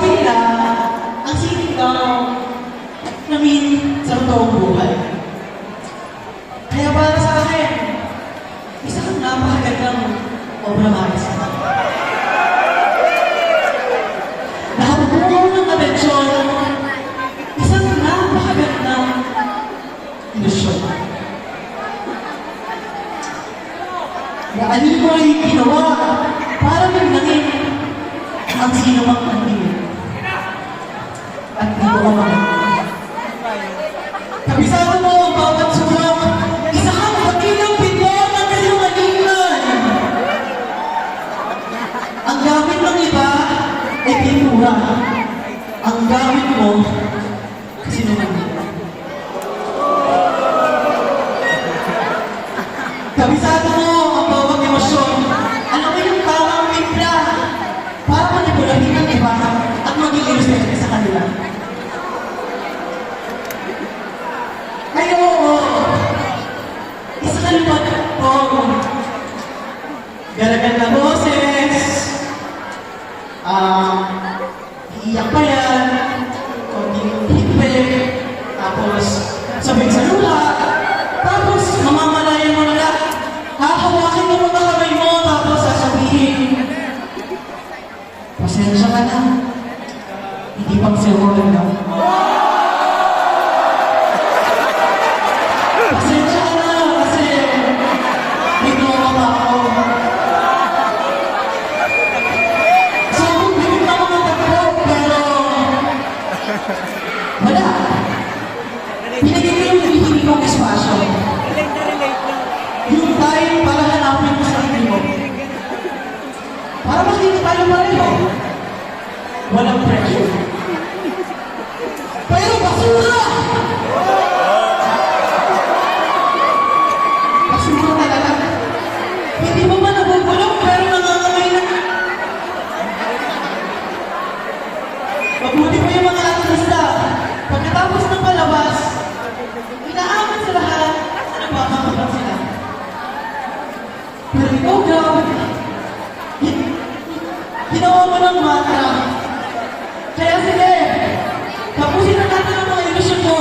nila, ang sining daw namin sa totoong buhay. Kaya para sa akin, isa kang napakagandang obra maestra. Nakabuo ng atensyon, isang napakagandang ilusyon. Na ano mo ay ginawa para magnangin ang sino mang anino. At di ko mamang. Kabisado mo ang bawat sulok, isa kang makilang pito ng kasinungalingan. Ang gamit ng iba ay pintura. Ang gamit mo, kasinungalingan. Kabisado mo ang bawat emosyon. Alam mo yung tamang timpla para manipulahin ang iba at maging ilusyon sa kanila. Ay, oo. Isa ka naman po. Galagan na boses. Iiyak pa yan. Konting hipik. Tapos, sabihin sa luha. Tapos, mamamalayan mo na lang. Hahawakin mo mga kamay mo. Tapos, sasabihin. Pasensya ka na. Hindi pang sirulan lang. Pasensya ka na kasi may gawa pa ako. So, bigyan na mga takbo, pero wala. Pinagin ko yung hihingin kong espasyo. Yung time para hanapin mo sa sarili mo. Para makikita tayo pareho. Walang pressure. Pero basura! Basura talaga. Hindi mo ba nabubulong pero nangangamay na? Mabuti mo yung mga artista. Pagkatapos ng palabas, inaaman sa lahat na nagpapakapat sila. Pero ikaw, grabe. Ginawa mo ng mantra. Kaya sige, tapusin na natin ang mga ilusyon mo.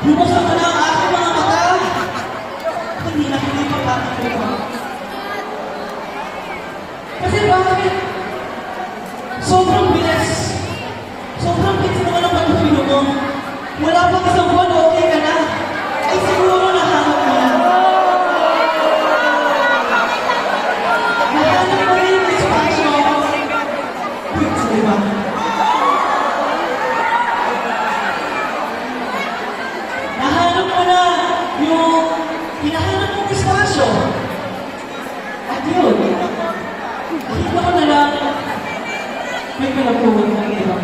Bumusan mo na ang aking mga mata. Hindi na hindi pagkakit mo. Kasi bakit? Sobrang bilis. Sobrang bilis naman ang pag-filo mo. Wala pang isang buwan, okay ka na. Ay siguro nahanap mo na. Nahanap mo rin yung espasyo. Diba? Nahanap mo na yung hinahanap mong espasyo. At yun, nakita ko na lang may kalapuan ng iba.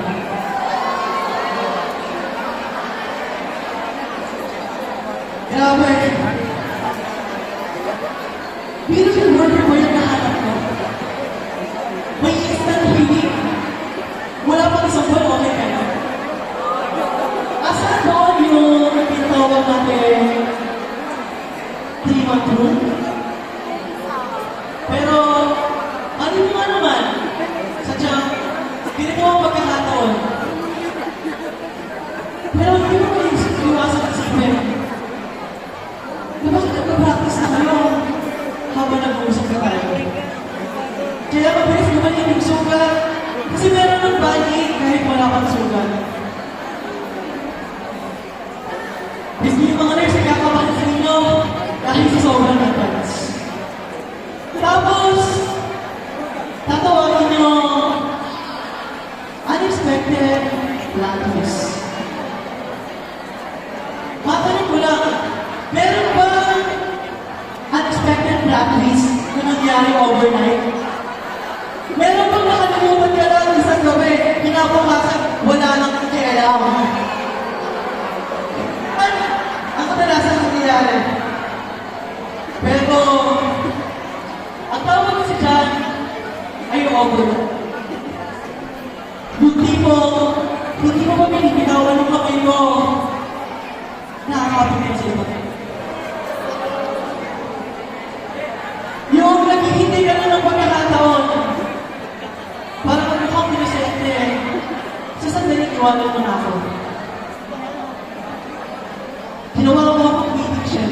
Grabe. Beautiful wonder ko yung nahanap ko. May instant healing. Wala pang isang buwan, okay ka na. Asan doon yung tinatawag natin 3-month rule? Pero, ano mo nga naman? Sadyang, ginagawa pagkakataon. Pero hindi mo iwasan isipin. Bakit nagpa-practice na kayo habang nag-uusap na tayo? Kaya mabilis naman yung sugat. Kasi meron ng bali kahit wala pang sugat. Hindi yung mga nurse nagkakabahan sa inyo dahil sa sobrang advance. Tapos, tatawagin nyo unexpected plot twist. Matanong ko lang, meron ba unexpected plot twist na nangyari overnight? Meron bang nakalimutan ka lang isang gabi, pinabukasan, wala nang kialam? Ang kadalasan nangyayari. Pero, ang tawag ko si John ay overnight. Hindi mo ba pinipinawan ng kamay mo? Nakakapit ka sa iba. Yung naghihintay ka na ng pagkakataon para mukhang pinisente iniwanan mo na ako. Ginawa mo akong meeting siya.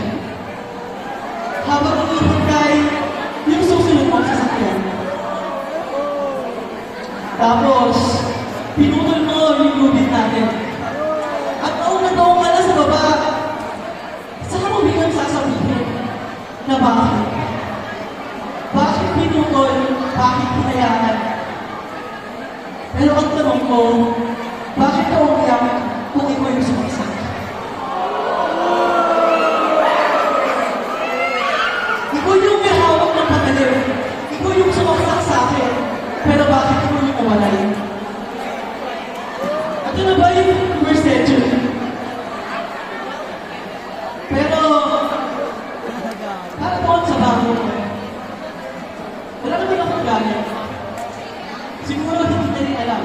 Habang hinihintay yung susunod mong sasakyan. Tapos, pinutol mo yung lubid natin. At naunang-taong ka na sa baba, saka mo biglang sasabihin na bakit? Bakit pinutol? Bakit hinayaan? Pero ang tanong ko, bakit ka umiyak kung ikaw yung sumaksak? Ikaw yung may hawak ng patalim. Ikaw yung sumaksak sa akin. Pero bakit ikaw yung umalay? At yun na ba yung perception? Pero, para doon sa bago ko, wala naman akong galit. Siguro hindi na rin alam.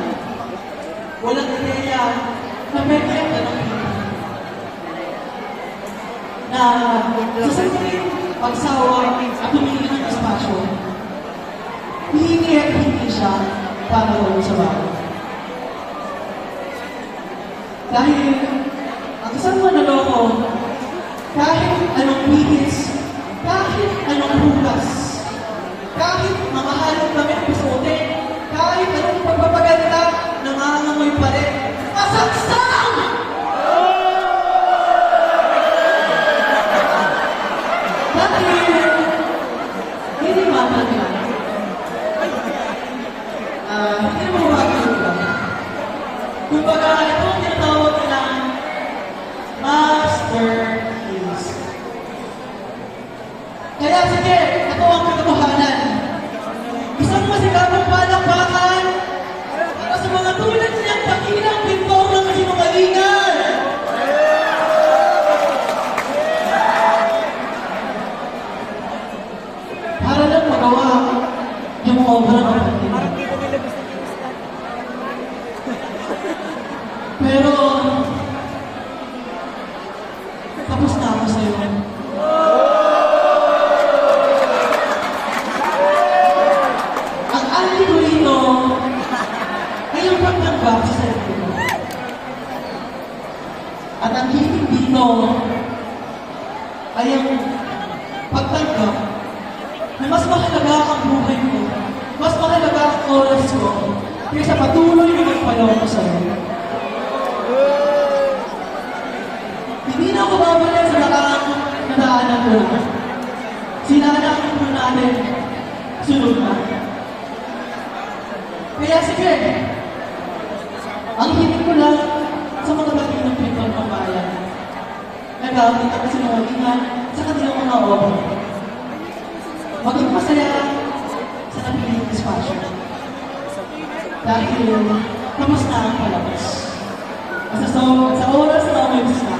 Walang ideya na pwede ang ganang na sa sanayin pagsawa at tumingin ng espasyo, hihingi at hindi siya para doon sa bago. Dahil ang isang manaloko, kahit anong bihis, kahit anong hugas, kahit mamahalong kami ng pasuotin, kahit anong pagpapaganda, nangangamoy pa rin. Masaksang! Dahil, hindi matan yan. Hindi mo makakita. Kumbaga, ito ang tinatawag nilang masterpiece. Kaya sige, ito ang katotohanan. Isang masigabong palakpakan para sa mga tulad niyang dakilang pintor ng sinungalingan. Para lang magawa yung obra ng pagkikinig. Pero, tapos na ako sa'yo. Ang alin ko rito ay yung pagtanggap sa sarili ko. At ang hiling dito ay ang pagtanggap na mas mahalaga ang buhay ko, mas mahalaga ang oras ko, kaysa patuloy na magpaloko sa'yo. Hindi na ako babalik sa nadaanan ko na. Sinanaan ko natin, sunod na. Kaya sige, ang hiling ko lang sa mga dakilang pintor ng bayan, nagamit ang kasinungalingan sa kanilang mga obra. Maging masaya sa napiling espasyo. Dahil tapos na ang palabas. Sa oras na umalis na,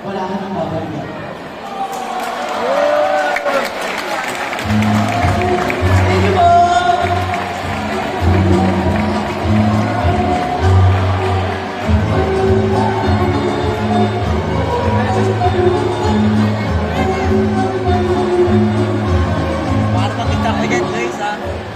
wala ka nang babalik.